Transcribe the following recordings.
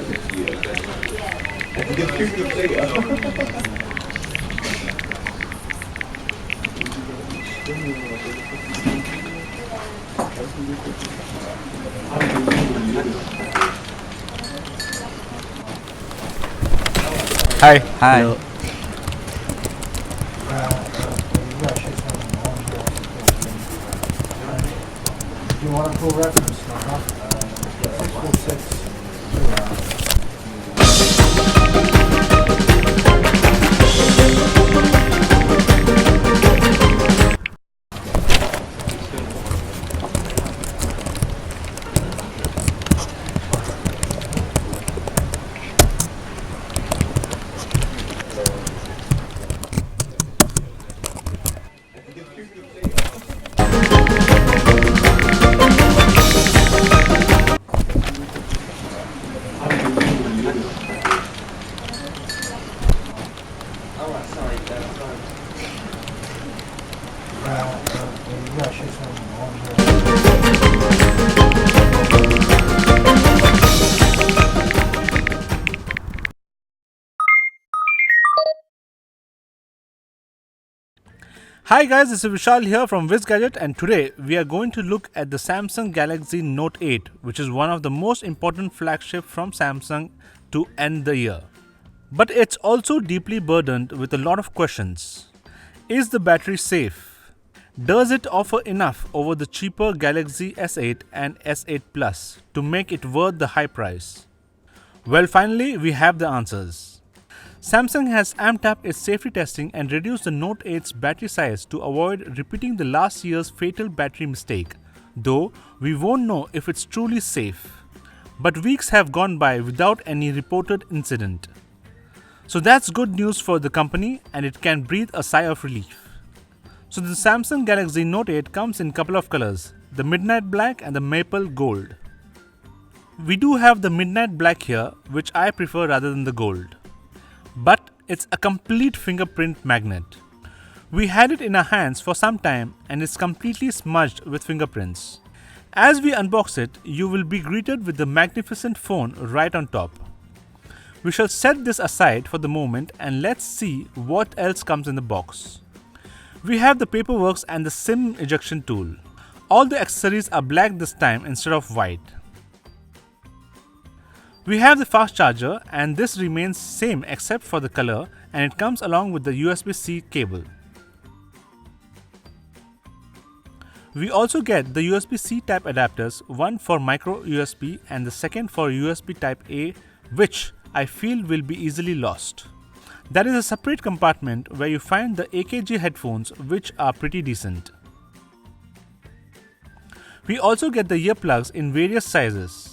Hi. Hi. Hello. Do you want a full reference number? 646. Hi guys, this is Vishal here from WizGadget, and today we are going to look at the Samsung Galaxy Note 8, which is one of the most important flagship from Samsung to end the year. But it's also deeply burdened with a lot of questions. Is the battery safe? Does it offer enough over the cheaper Galaxy S8 and S8 Plus to make it worth the high price? Well, finally we have the answers. Samsung has amped up its safety testing and reduced the Note 8's battery size to avoid repeating the last year's fatal battery mistake, though we won't know if it's truly safe. But weeks have gone by without any reported incident. So that's good news for the company, and it can breathe a sigh of relief. So the Samsung Galaxy Note 8 comes in a couple of colors, the Midnight Black and the Maple Gold. We do have the Midnight Black here, which I prefer rather than the gold. But it's a complete fingerprint magnet. We had it in our hands for some time and it's completely smudged with fingerprints. As we unbox it, you will be greeted with the magnificent phone right on top. We shall set this aside for the moment and let's see what else comes in the box. We have the paperwork and the SIM ejection tool. All the accessories are black this time instead of white. We have the fast charger, and this remains same except for the color, and it comes along with the USB-C cable. We also get the USB-C type adapters, one for micro USB and the second for USB type A, which I feel will be easily lost. There is a separate compartment where you find the AKG headphones, which are pretty decent. We also get the earplugs in various sizes.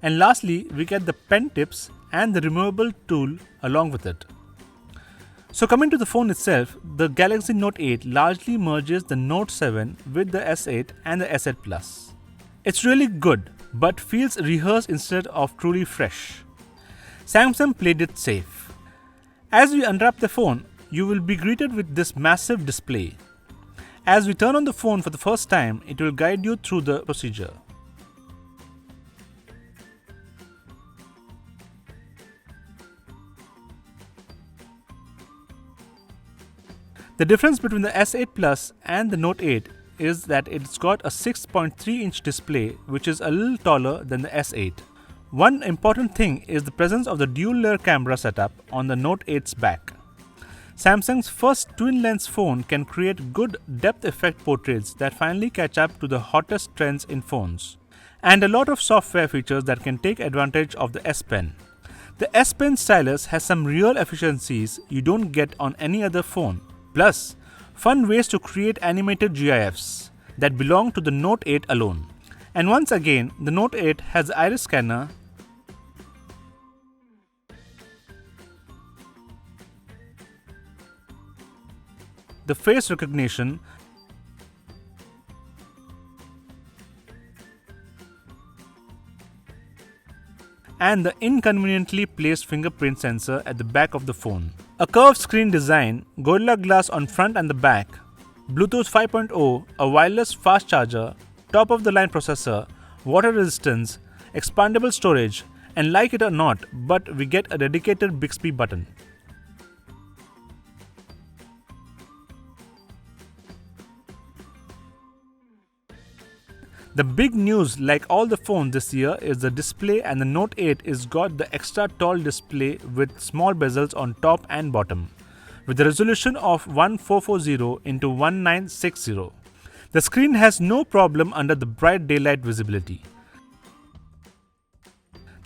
And lastly, we get the pen tips and the removable tool along with it. So coming to the phone itself, the Galaxy Note 8 largely merges the Note 7 with the S8 and the S8 Plus. It's really good, but feels rehearsed instead of truly fresh. Samsung played it safe. As we unwrap the phone, you will be greeted with this massive display. As we turn on the phone for the first time, it will guide you through the procedure. The difference between the S8 Plus and the Note 8 is that it's got a 6.3-inch display, which is a little taller than the S8. One important thing is the presence of the dual-layer camera setup on the Note 8's back. Samsung's first twin-lens phone can create good depth effect portraits that finally catch up to the hottest trends in phones, and a lot of software features that can take advantage of the S Pen. The S Pen stylus has some real efficiencies you don't get on any other phone. Plus, fun ways to create animated GIFs that belong to the Note 8 alone. And once again, the Note 8 has the iris scanner, the face recognition, and the inconveniently placed fingerprint sensor at the back of the phone. A curved screen design, Gorilla Glass on front and the back, Bluetooth 5.0, a wireless fast charger, top-of-the-line processor, water resistance, expandable storage, and like it or not, but we get a dedicated Bixby button. The big news, like all the phones this year, is the display, and the Note 8 is got the extra tall display with small bezels on top and bottom, with a resolution of 1440 into 1960. The screen has no problem under the bright daylight visibility.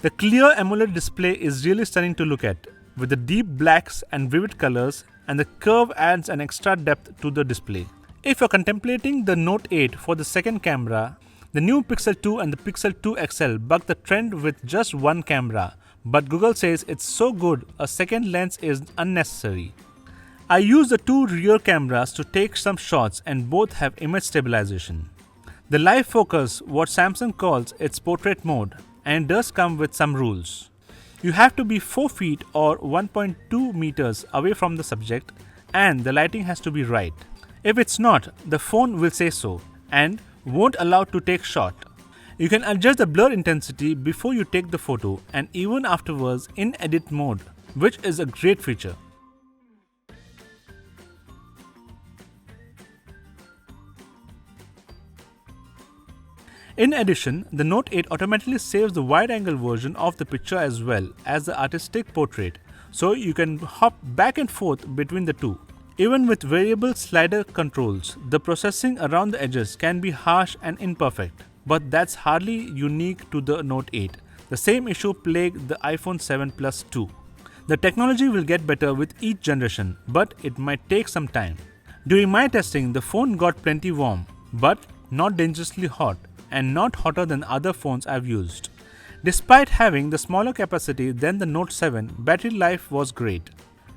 The clear AMOLED display is really stunning to look at, with the deep blacks and vivid colors, and the curve adds an extra depth to the display. If you're contemplating the Note 8 for the second camera, the new Pixel 2 and the Pixel 2 XL buck the trend with just one camera, but Google says it's so good a second lens is unnecessary. I use the two rear cameras to take some shots and both have image stabilization. The live focus, what Samsung calls its portrait mode, and it does come with some rules. You have to be 4 feet or 1.2 meters away from the subject, and the lighting has to be right. If it's not, the phone will say so and won't allow to take shot. You can adjust the blur intensity before you take the photo and even afterwards in edit mode, which is a great feature. In addition, the Note 8 automatically saves the wide-angle version of the picture as well as the artistic portrait, so you can hop back and forth between the two. Even with variable slider controls, the processing around the edges can be harsh and imperfect, but that's hardly unique to the Note 8. The same issue plagued the iPhone 7 Plus too. The technology will get better with each generation, but it might take some time. During my testing, the phone got plenty warm, but not dangerously hot, and not hotter than other phones I've used. Despite having the smaller capacity than the Note 7, battery life was great.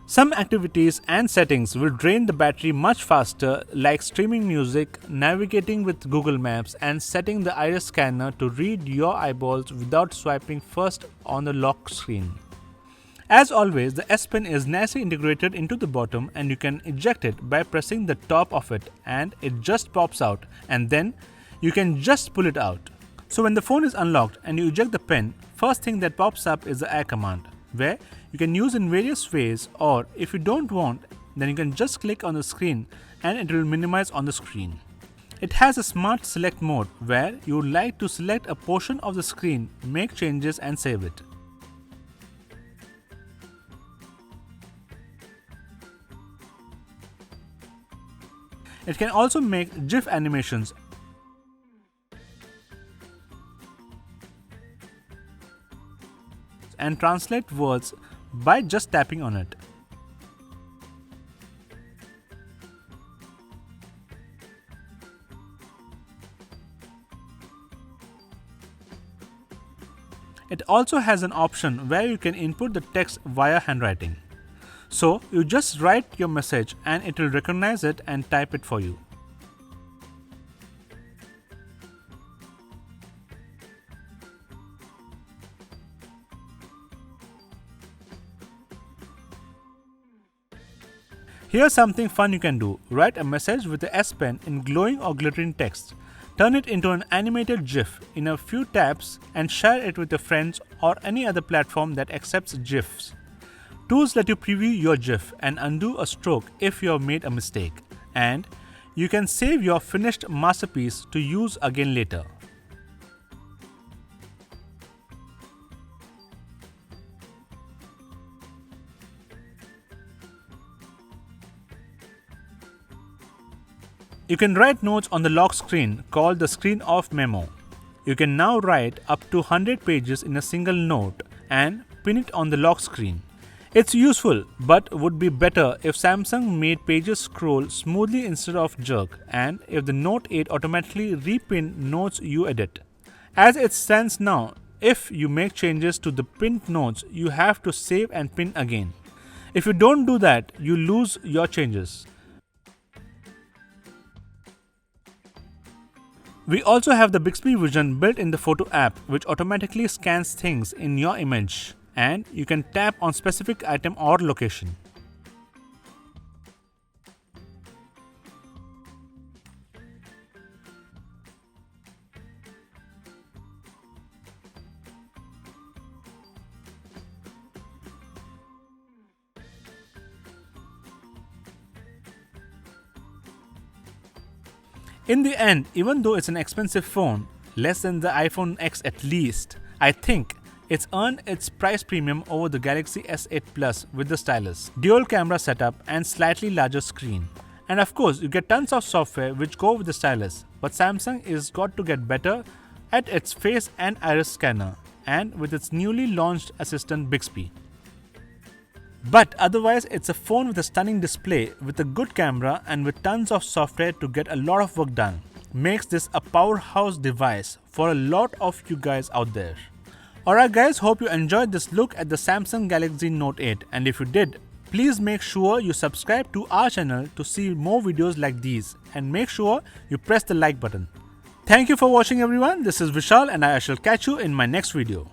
Some activities and settings will drain the battery much faster, like streaming music, navigating with Google Maps, and setting the iris scanner to read your eyeballs without swiping first on the lock screen. As always, the S Pen is nicely integrated into the bottom, and you can eject it by pressing the top of it and it just pops out, and then you can just pull it out. So when the phone is unlocked and you eject the pen, first thing that pops up is the air command, where you can use in various ways, or if you don't want, then you can just click on the screen and it will minimize on the screen. It has a smart select mode where you would like to select a portion of the screen, make changes and save it. It can also make GIF animations and translate words by just tapping on it. It also has an option where you can input the text via handwriting. So you just write your message and it will recognize it and type it for you. Here's something fun you can do. Write a message with the S Pen in glowing or glittering text. Turn it into an animated GIF in a few taps and share it with your friends or any other platform that accepts GIFs. Tools let you preview your GIF and undo a stroke if you have made a mistake. And you can save your finished masterpiece to use again later. You can write notes on the lock screen called the screen off memo. You can now write up to 100 pages in a single note and pin it on the lock screen. It's useful, but would be better if Samsung made pages scroll smoothly instead of jerk, and if the Note 8 automatically repin notes you edit. As it stands now, if you make changes to the pinned notes, you have to save and pin again. If you don't do that, you lose your changes. We also have the Bixby Vision built in the Photo app, which automatically scans things in your image, and you can tap on specific item or location. In the end, even though it's an expensive phone, less than the iPhone X at least, I think it's earned its price premium over the Galaxy S8 Plus with the stylus, dual camera setup and slightly larger screen. And of course, you get tons of software which go with the stylus, but Samsung is got to get better at its face and iris scanner and with its newly launched assistant Bixby. But otherwise, it's a phone with a stunning display, with a good camera and with tons of software to get a lot of work done. Makes this a powerhouse device for a lot of you guys out there. Alright guys, hope you enjoyed this look at the Samsung Galaxy Note 8, and if you did, please make sure you subscribe to our channel to see more videos like these, and make sure you press the like button. Thank you for watching everyone, this is Vishal and I shall catch you in my next video.